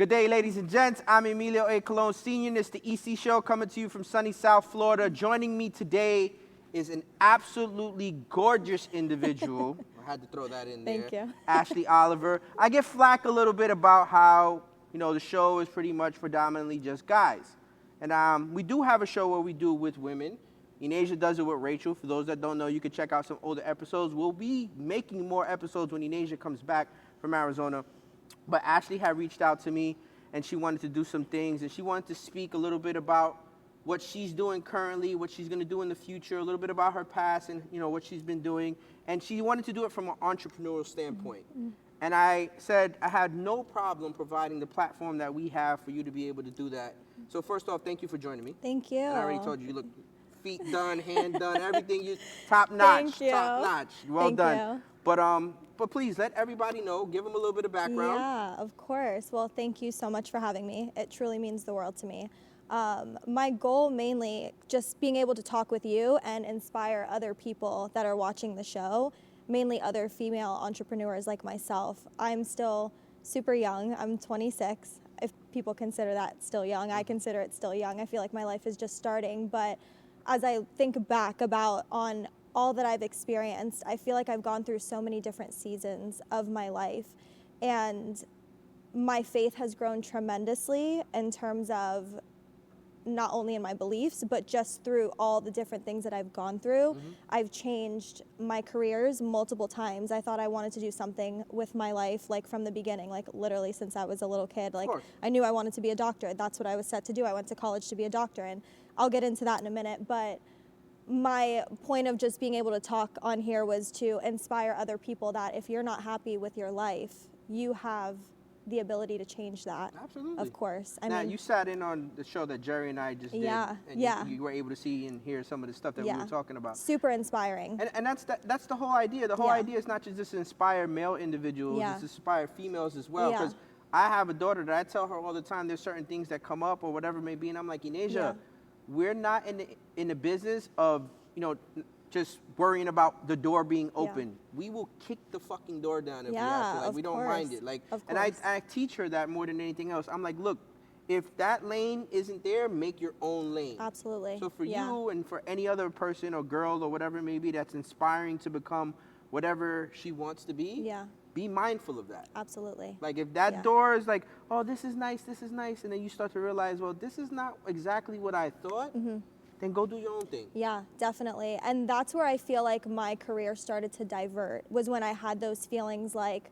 Good day, ladies and gents. I'm Emilio A. Colon Sr. This is the EC Show coming to you from sunny South Florida. Joining me today is an absolutely gorgeous individual. I had to throw that in there. Thank you. Ashley Oliver. I get flack a little bit about how, the show is pretty much predominantly just guys. And we do have a show where we do it with women. Inasia does it with Rachel. For those that don't know, you can check out some older episodes. We'll be making more episodes when Inasia comes back from Arizona. But Ashley had reached out to me, and she wanted to do some things, and she wanted to speak a little bit about what she's doing currently, what she's going to do in the future, a little bit about her past and, what she's been doing. And she wanted to do it from an entrepreneurial standpoint. Mm-hmm. And I said I had no problem providing the platform that we have for you to be able to do that. So first off, thank you for joining me. Thank you. And I already told you, you look feet done, hand done, everything. You top notch. Thank you. Top notch. Well Thank done. You. But please let everybody know. Give them a little bit of background. Yeah, of course. Well, thank you so much for having me. It truly means the world to me. My goal mainly just being able to talk with you and inspire other people that are watching the show, mainly other female entrepreneurs like myself. I'm still super young. I'm 26. If people consider that still young, I consider it still young. I feel like my life is just starting. But as I think back on all that I've experienced, I feel like I've gone through so many different seasons of my life, and my faith has grown tremendously in terms of not only in my beliefs, but just through all the different things that I've gone through. Mm-hmm. I've changed my careers multiple times. I thought I wanted to do something with my life, like from the beginning, like literally since I was a little kid. Like I knew I wanted to be a doctor. That's what I was set to do. I went to college to be a doctor, and I'll get into that in a minute. But my point of just being able to talk on here was to inspire other people that if you're not happy with your life, you have the ability to change that. Absolutely. Of course. Now, you sat in on the show that Jerry and I just did. And you were able to see and hear some of the stuff that we were talking about. Super inspiring. And that's the whole idea. The whole idea is not just to inspire male individuals, it's to inspire females as well. Because I have a daughter that I tell her all the time there's certain things that come up or whatever it may be, and I'm like, Inasia, we're not in the business of, just worrying about the door being open. Yeah. We will kick the fucking door down if we have to. Like, we don't mind it. And I teach her that more than anything else. I'm like, look, if that lane isn't there, make your own lane. Absolutely. So for you and for any other person or girl or whatever it may be that's inspiring to become whatever she wants to be, be mindful of that. Absolutely. Like if that door is like, oh, this is nice, and then you start to realize, well, this is not exactly what I thought, then go do your own thing. Yeah, definitely. And that's where I feel like my career started to divert, was when I had those feelings like,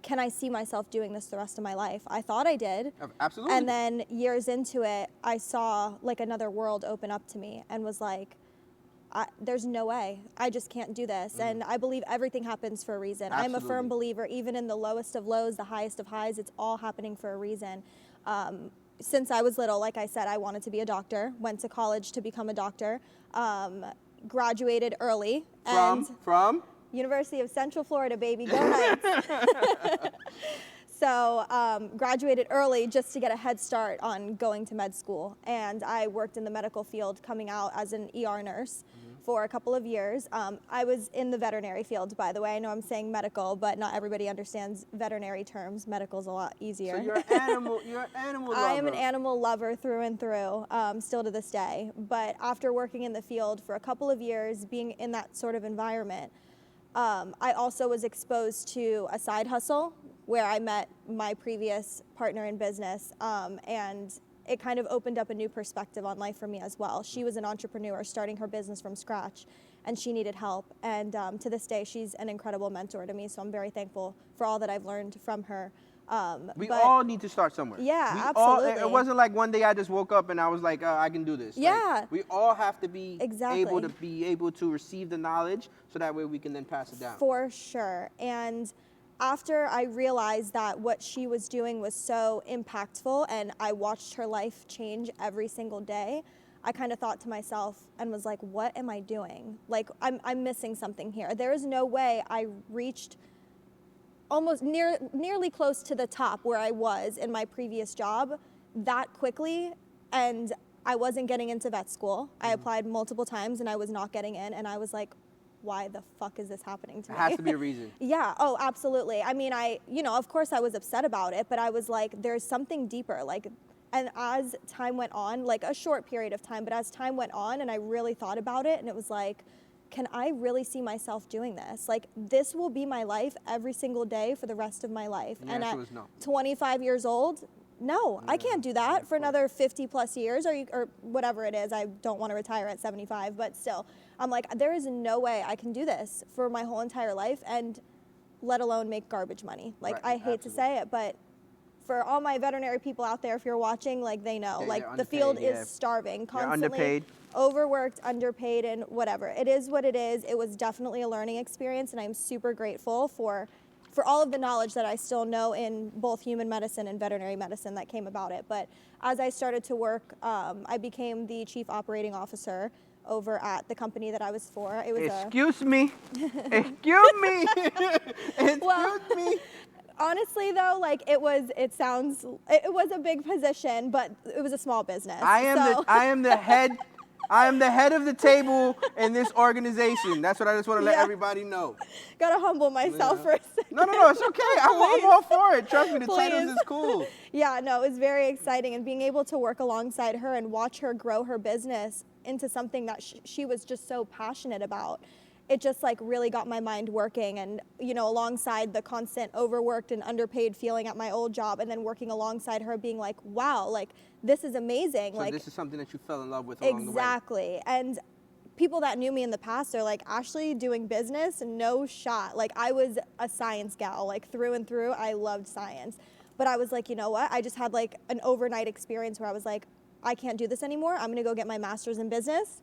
can I see myself doing this the rest of my life? I thought I did. Absolutely. And then years into it, I saw like another world open up to me and was like, there's no way. I just can't do this. And I believe everything happens for a reason. Absolutely. I'm a firm believer, even in the lowest of lows, the highest of highs, it's all happening for a reason. Since I was little, like I said, I wanted to be a doctor, went to college to become a doctor, graduated early. From? University of Central Florida, baby, go Knights. So graduated early just to get a head start on going to med school. And I worked in the medical field coming out as an ER nurse for a couple of years. I was in the veterinary field, by the way. I know I'm saying medical, but not everybody understands veterinary terms. Medical's a lot easier. So you're an animal lover. I am an animal lover through and through, still to this day. But after working in the field for a couple of years, being in that sort of environment, I also was exposed to a side hustle where I met my previous partner in business, and it kind of opened up a new perspective on life for me as well. She was an entrepreneur starting her business from scratch, and she needed help. And to this day, she's an incredible mentor to me, so I'm very thankful for all that I've learned from her. We all need to start somewhere. Yeah, absolutely. It wasn't like one day I just woke up and I was like, I can do this. Yeah. Like, we all have to be exactly able to receive the knowledge so that way we can then pass it down. For sure. And after I realized that what she was doing was so impactful and I watched her life change every single day, I kind of thought to myself and was like, what am I doing? Like, I'm missing something here. There is no way I reached almost nearly close to the top where I was in my previous job that quickly, and I wasn't getting into vet school. I applied multiple times and I was not getting in, and I was like, why the fuck is this happening to me? It has to be a reason. Yeah, oh, absolutely. I mean, of course I was upset about it, but I was like, there's something deeper. Like, and as time went on, like a short period of time, but as time went on and I really thought about it, and it was like, can I really see myself doing this? Like, this will be my life every single day for the rest of my life. The And answer at was no. 25 years old, no, I can't do that for another 50 plus years or whatever it is. I don't want to retire at 75, but still, I'm like, there is no way I can do this for my whole entire life, and let alone make garbage money. Like, Right, I hate to absolutely. say it, but for all my veterinary people out there, if you're watching, like, they know, Yeah, like, they're the field underpaid, is starving, They're constantly underpaid. overworked, underpaid, and whatever. It is what it is. It was definitely a learning experience, and I'm super grateful for all of the knowledge that I still know in both human medicine and veterinary medicine that came about it. But as I started to work, I became the chief operating officer over at the company that I was for. It was Excuse me. Excuse me. Excuse Well, me. honestly though, like it was a big position, but it was a small business. I am the head of the table in this organization. That's what I just want to let Yeah. everybody know. Gotta humble myself for a second. No, it's okay. I'm all for it. Trust me, the titles Please. is cool. Yeah, no, it was very exciting, and being able to work alongside her and watch her grow her business into something that she was just so passionate about. It just like really got my mind working, and alongside the constant overworked and underpaid feeling at my old job, and then working alongside her being like, wow, like this is amazing. So like this is something that you fell in love with along the way. exactly. And people that knew me in the past are like, Ashley doing business, no shot. Like I was a science gal, like through and through. I loved science. But I was like, you know what? I just had like an overnight experience where I was like, I can't do this anymore. I'm gonna go get my master's in business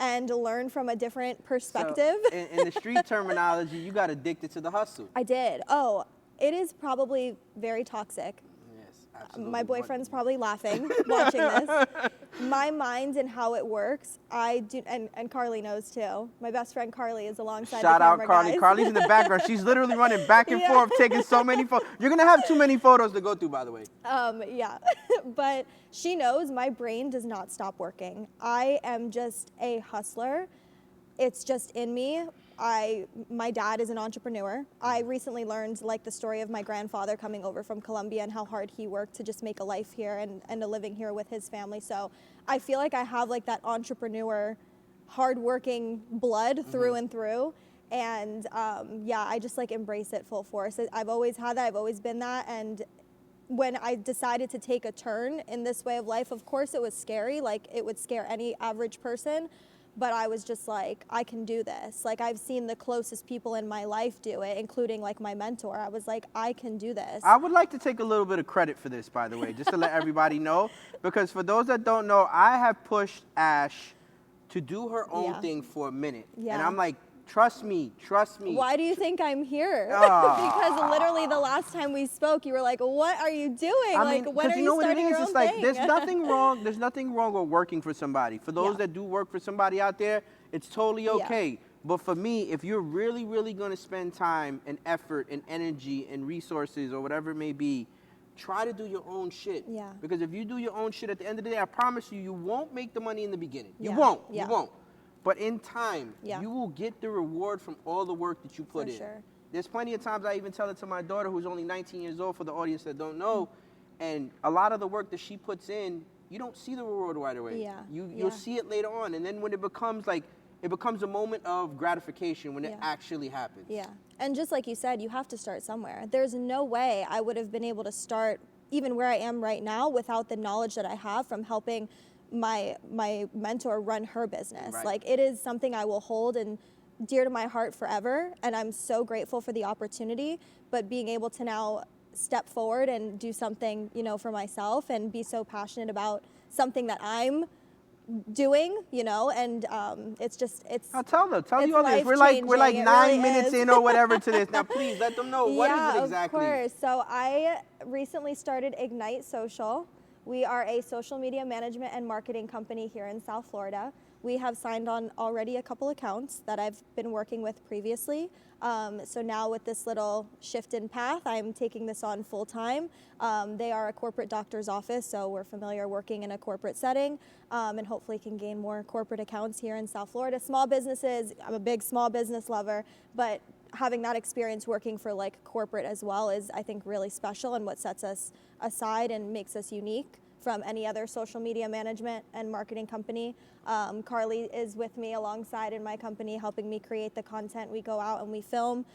and learn from a different perspective. So, in the street terminology, you got addicted to the hustle. I did. Oh, it is probably very toxic. Yes, absolutely. My boyfriend's probably laughing watching this. My mind and how it works, I do, and Carly knows too. My best friend Carly is alongside Shout the out camera, Carly. guys. Carly's in the background. She's literally running back and Yeah. forth, taking so many photos. You're gonna have too many photos to go through, by the way. Yeah, but she knows my brain does not stop working. I am just a hustler. It's just in me. My dad is an entrepreneur. I recently learned like the story of my grandfather coming over from Colombia and how hard he worked to just make a life here and a living here with his family. So I feel like I have like that entrepreneur, hardworking blood through and through. And yeah, I just like embrace it full force. I've always had that. I've always been that. And when I decided to take a turn in this way of life, of course it was scary. Like it would scare any average person. But I was just like, I can do this. Like I've seen the closest people in my life do it, including like my mentor. I was like, I can do this. I would like to take a little bit of credit for this, by the way, just to let everybody know. Because for those that don't know, I have pushed Ash to do her own Yeah. thing for a minute. Yeah. And I'm like, trust me. Why do you think I'm here? Ah. Because literally the last time we spoke, you were like, what are you doing? I Like, mean, when 'cause are you know you what it starting is? your It's own like thing? there's nothing wrong. There's nothing wrong with working for somebody. For those Yeah. that do work for somebody out there, it's totally okay. But for me, if you're really, really going to spend time and effort and energy and resources or whatever it may be, try to do your own shit. Yeah. Because if you do your own shit, at the end of the day, I promise you, you won't make the money in the beginning. You Yeah. won't. Yeah. You won't. But in time, Yeah. you will get the reward from all the work that you put For in. sure. There's plenty of times I even tell it to my daughter, who's only 19 years old, for the audience that don't know, and a lot of the work that she puts in, you don't see the reward right away. Yeah. You'll Yeah. see it later on, and then when it becomes a moment of gratification when it Yeah. actually happens. Yeah. And just like you said, you have to start somewhere. There's no way I would have been able to start even where I am right now without the knowledge that I have from helping my mentor run her business. Right. Like it is something I will hold and dear to my heart forever, and I'm so grateful for the opportunity, but being able to now step forward and do something, for myself and be so passionate about something that I'm doing, and it's I'll tell them. Tell it's the audience. We're like life-changing. It 9 really minutes is. in or whatever to this. Now, please let them know what is it exactly. Of course. So I recently started Ignite Social. We are a social media management and marketing company here in South Florida. we have signed on already a couple accounts that I've been working with previously. So now with this little shift in path, I'm taking this on full time. They are a corporate doctor's office, so we're familiar working in a corporate setting, and hopefully can gain more corporate accounts here in South Florida. Small businesses, I'm a big small business lover, but having that experience working for like corporate as well is, I think, really special and what sets us aside and makes us unique from any other social media management and marketing company. Carly is with me alongside in my company, helping me create the content. We go out and we film.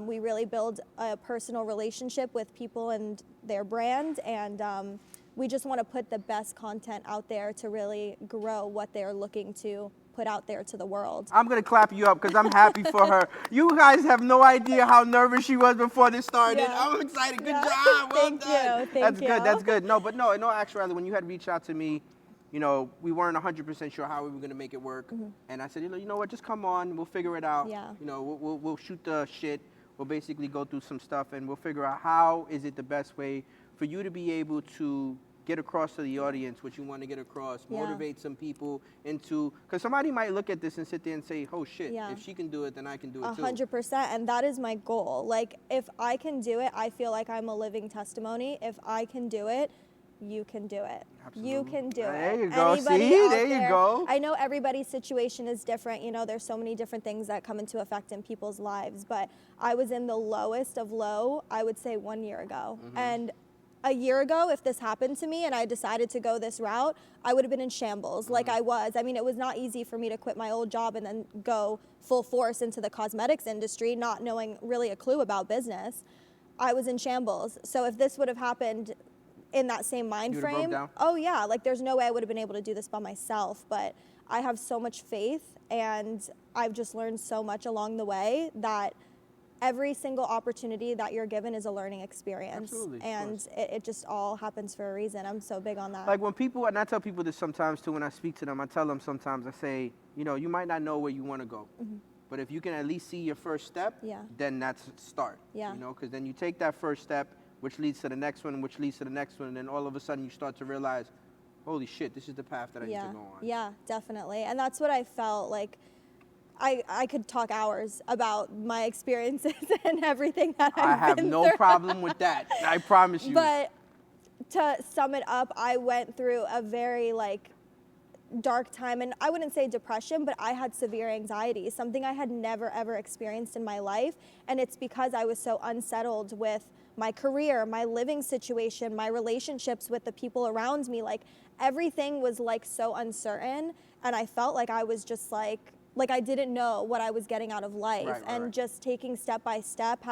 We really build a personal relationship with people and their brand, and we just want to put the best content out there to really grow what they're looking to put out there to the world. I'm going to clap you up because I'm happy for her. You guys have no idea how nervous she was before this started. Yeah. I'm excited. Good Yeah. job. Well Thank done. you. Thank That's you. good. That's good. No, but no, in all actuality, when you had reached out to me, you know, we weren't 100% sure how we were going to make it work. And I said, you know what, just come on. We'll figure it out. Yeah. You know, we'll shoot the shit. We'll basically go through some stuff and we'll figure out how is it the best way for you to be able to get across to the audience what you want to get across, Yeah. motivate some people into, because somebody might look at this and sit there and say, oh shit, Yeah. if she can do it, then I can do it too. 100%, and that is my goal. Like, if I can do it, I feel like I'm a living testimony. If I can do it, you can do it. You Absolutely. can do There it. you go. Anybody See? out There you go. I know everybody's situation is different. You know, there's so many different things that come into effect in people's lives. But I was in the lowest of low, I would say 1 year ago. And a year ago, if this happened to me and I decided to go this route, I would have been in shambles like I was. I mean, it was not easy for me to quit my old job and then go full force into the cosmetics industry, not knowing really a clue about business. I was in shambles. So if this would have happened in that same mind You would've broke frame, down? oh yeah, like there's no way I would have been able to do this by myself. But I have so much faith, and I've just learned so much along the way that every single opportunity that you're given is a learning experience. Absolutely, of And course. it just all happens for a reason. I'm so big on that. Like when people, and I tell people this sometimes too, when I speak to them, I tell them sometimes, I say, you know, you might not know where you want to go, but if you can at least see your first step, Yeah. then that's a start. Yeah. You know, because then you take that first step, which leads to the next one, which leads to the next one, and then all of a sudden you start to realize, holy shit, this is the path that I need to go on. Yeah, definitely. And that's what I felt like. I could talk hours about my experiences and everything that I I've have been no through. problem with that. I promise you. But to sum it up, I went through a very like dark time, and I wouldn't say depression, but I had severe anxiety, something I had never ever experienced in my life. And it's because I was so unsettled with my career, my living situation, my relationships with the people around me. Like everything was like so uncertain, and I felt like I was just like I didn't know what I was getting out of life. Right, and right. just taking step by step,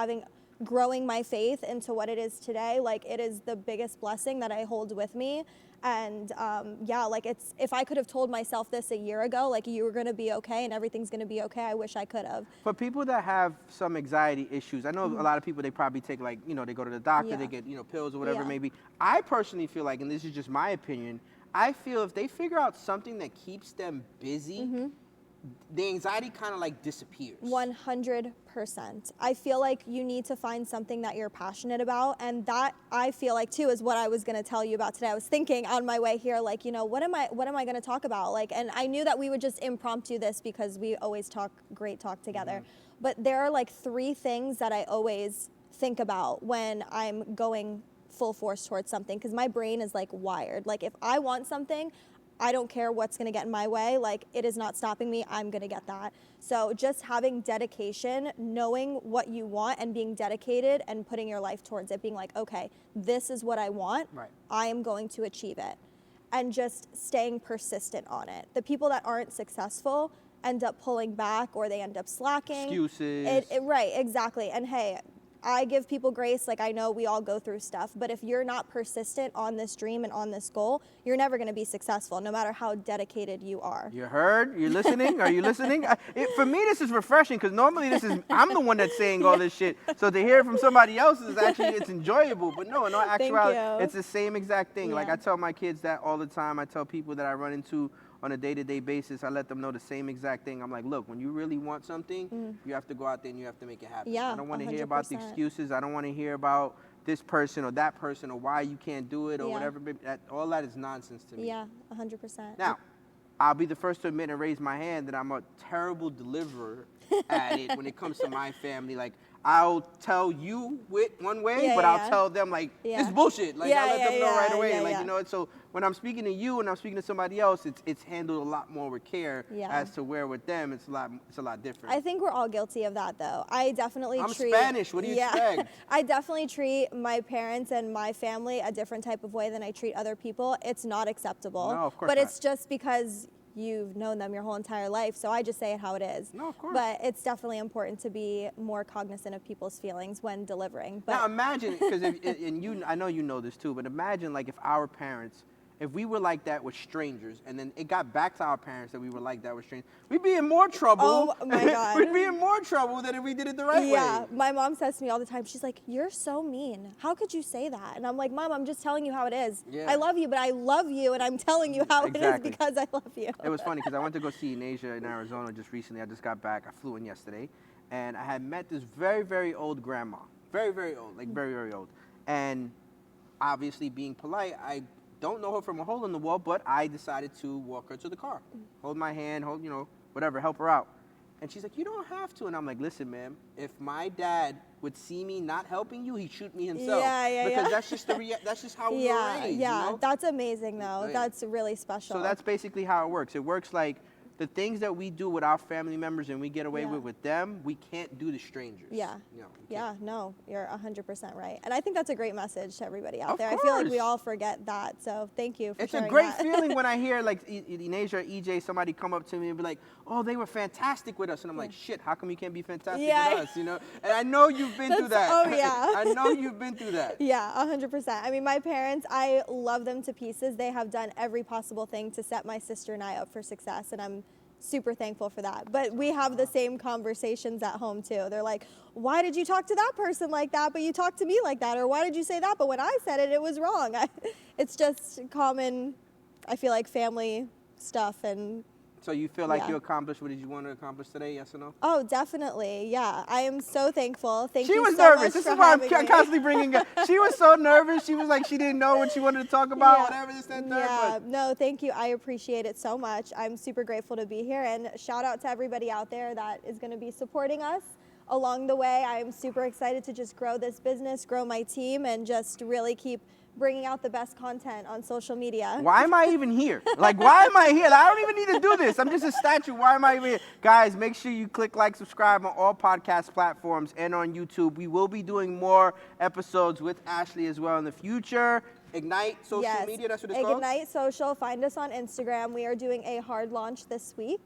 growing my faith into what it is today, like it is the biggest blessing that I hold with me. And yeah, like if I could have told myself this a year ago, like you were gonna be okay and everything's gonna be okay, I wish I could have. For people that have some anxiety issues, I know a lot of people, they probably take like, you know, they go to the doctor, Yeah. they get, you know, pills or whatever it Yeah. may be. I personally feel like, and this is just my opinion, I feel if they figure out something that keeps them busy, the anxiety kind of like disappears. 100%. I feel like you need to find something that you're passionate about, and that I feel like too is what I was going to tell you about today. I was thinking on my way here, like, you know, what am I going to talk about? Like, and I knew that we would just impromptu this because we always talk together. But there are like 3 things that I always think about when I'm going full force towards something, because my brain is like wired. Like if I want something, I don't care what's going to get in my way. Like it is not stopping me. I'm going to get that. So just having dedication, knowing what you want and being dedicated and putting your life towards it, being like, okay, this is what I want. Right. I am going to achieve it. And just staying persistent on it. The people that aren't successful end up pulling back, or they end up slacking. Excuses. Right, exactly. And hey, I give people grace. Like I know we all go through stuff, but if you're not persistent on this dream and on this goal, you're never going to be successful, no matter how dedicated you are. You heard? You're listening? Are you listening? For me, this is refreshing because normally I'm the one that's saying all this shit. So to hear it from somebody else is actually, it's enjoyable. But no, in all actuality, you. it's the same exact thing. Like Yeah. I tell my kids that all the time. I tell people that I run into on a day-to-day basis, I let them know the same exact thing. I'm like, look, when you really want something, you have to go out there and you have to make it happen. Yeah, I don't want to hear about the 100%. excuses. I don't want to hear about this person or that person or why you can't do it or Yeah. whatever. All that is nonsense to me. Yeah, 100%. Now, I'll be the first to admit and raise my hand that I'm a terrible deliverer at it when it comes to my family. Like, I'll tell you one way, Yeah, but yeah, I'll yeah. tell them, like, Yeah. it's bullshit. Like, Yeah, I'll let yeah, them know yeah, right away. yeah, Like, yeah. you know, and so when I'm speaking to you and I'm speaking to somebody else, it's handled a lot more with care Yeah. as to where with them, it's a lot different. I think we're all guilty of that, though. I definitely I'm treat. Spanish. What do you expect? I definitely treat my parents and my family a different type of way than I treat other people. It's not acceptable. No, of course But not. it's just because you've known them your whole entire life, so I just say it how it is. No, of course. But it's definitely important to be more cognizant of people's feelings when delivering. But Now imagine, because and you, I know you know this too, but imagine like if our parents, if we were like that with strangers, and then it got back to our parents that we were like that with strangers, we'd be in more trouble. Oh, my God. We'd be in more trouble than if we did it the right yeah, way. my mom says to me all the time, she's like, "You're so mean. How could you say that?" And I'm like, "Mom, I'm just telling you how it is. Yeah. I love you, but I love you, and I'm telling you how Exactly. it is because I love you." It was funny because I went to go see Nasia in Arizona just recently. I just got back. I flew in yesterday, and I had met this very, very old grandma. Very, very old, like very, very old. And obviously, being polite, I don't know her from a hole in the wall, but I decided to walk her to the car, hold my hand, hold, you know, whatever, help her out. And she's like, "You don't have to." And I'm like, "Listen, ma'am, if my dad would see me not helping you, he'd shoot me himself." Yeah, because yeah. that's just that's just how we were Yeah, raised. yeah, You know? that's amazing though. Yeah. That's really special. So that's basically how it works. It works like the things that we do with our family members and we get away Yeah. with them, we can't do to strangers. Yeah. You know, we Yeah, can't. no, you're 100% right. And I think that's a great message to everybody out Of there. I feel like we course. all forget that. So thank you for It's a sharing great that. feeling when I hear like Inasia or EJ, somebody come up to me and be like, "Oh, they were fantastic with us," and I'm like, "Shit, how come you can't be fantastic Yeah. with us?" You know? And I know you've been through that. That's- oh, yeah. I know you've been through that. Yeah, 100%. I mean, my parents, I love them to pieces. They have done every possible thing to set my sister and I up for success, and I'm super thankful for that. But we have the same conversations at home too. They're like, "Why did you talk to that person like that, but you talked to me like that? Or why did you say that, but when I said it, it was wrong?" It's just common, I feel like, family stuff. And So you feel like Yeah. you accomplished what did you want to accomplish today? Yes or no? oh, definitely. Yeah, I am so thankful. Thank She you was so nervous. much This for is why I'm having me. constantly bringing her. She was so nervous. She was like, she didn't know what she wanted to talk about, Yeah. whatever, this, that, and third. Yeah, But no, thank you. I appreciate it so much. I'm super grateful to be here, and shout out to everybody out there that is going to be supporting us along the way. I'm super excited to just grow this business, grow my team, and just really keep bringing out the best content on social media. why am I even here? Like, why am I here? Like, I don't even need to do this. I'm just a statue. Why am I even here? Guys, make sure you click like, subscribe on all podcast platforms and on YouTube. We will be doing more episodes with Ashley as well in the future. Ignite social Yes. media, that's what it's called? Ignite Social. Find us on Instagram. We are doing a hard launch this week,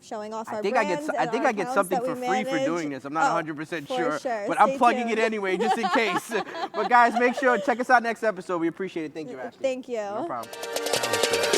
showing off our I think brands I and think our I get accounts something that for we free for manage. doing this. I'm not Oh, 100% for sure, but Stay I'm plugging tuned. it anyway just in case. But guys, make sure check us out next episode. We appreciate it. Thank you, Ashley. Thank you. No problem.